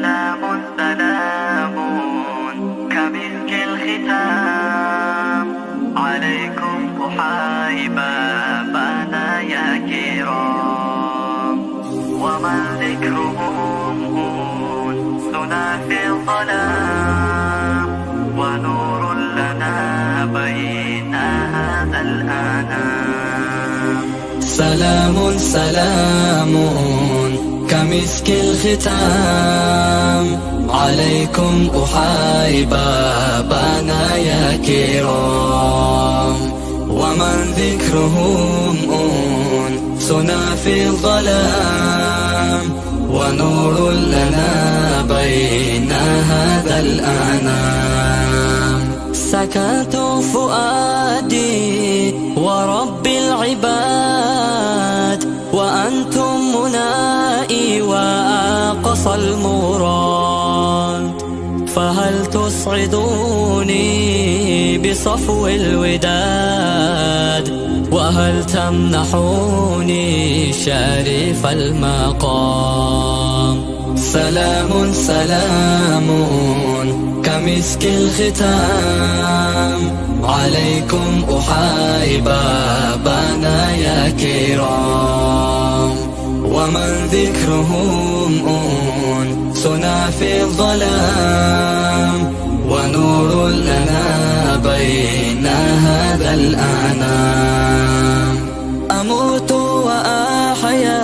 سلام سلام كمسك الختام عليكم أحيي بابانا يا كرام، ومن ذكرهم أنسنا في الظلام، ونور لنا بين هذا الأنام. سلام سلام كمسك الختام عليكم أحيي بابانا يا كرام، ومن ذكرهم أنسنا في الظلام، ونور لنا بين هذا الأنام. سكت فؤادي ورب العباد، وأنتم منائي وأقصى المراد، فهل تسعدوني بصفو الوداد، وهل تمنحوني شريف المقام. سلام سلام كمسك الختام عليكم أحيي بابانا يا كرام، ومن ذكرهم أنسنا في الظلام، ونور لنا بين هذا الأنام. أموت وأحيا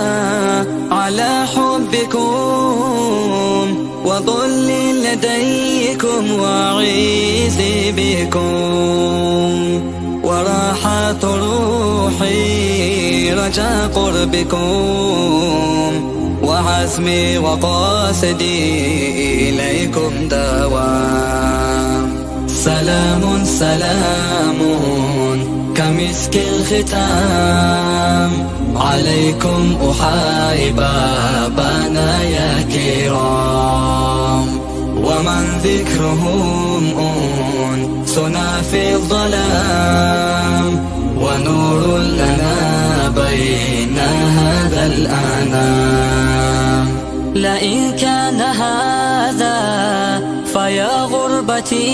على حبكم، وظلي لديكم وعيزي بكم، وراحة روحي رجا قربكم، وعزمي وقاصدي إليكم دوام. سلام سلام كمسك الختام عليكم أحيي بابانا يا كرام، ومن ذكرهم أنسنا في الظلام، ونور لنا بين هذا الأنام. لئن كان هذا فيا غربتي،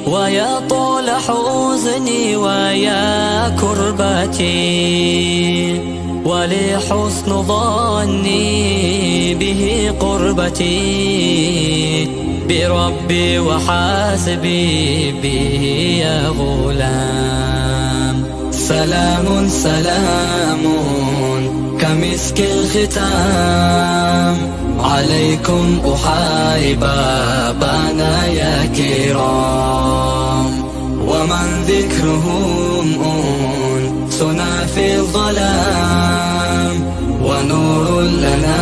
ويا طول حزني ويا كربتي، ولحسن ظني به قربتي، بربي وحاسبي به يا غلام. سلام سلام كمسك الختام عليكم أحيي بابانا يا كرام، ومن ذكرهم أنسنا في الظلام، ونور لنا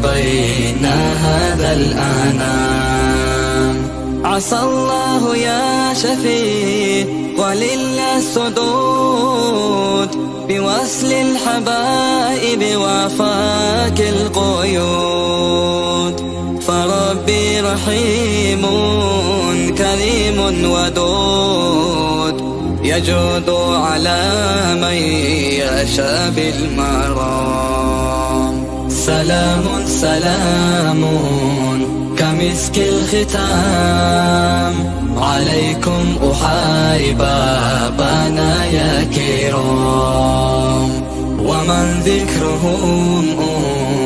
بين هذا الأنام. عسى الله يا شفيع ولله السدود، بوصل الحبائب وفاك القيود، فربي رحيم كريم ودود، يجود على من يشاء بالمرام. سلام سلام كمسك الختام عليكم أحيي بابانا يا كرام، ومن ذكرهم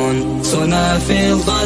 أنسنا في الظلام.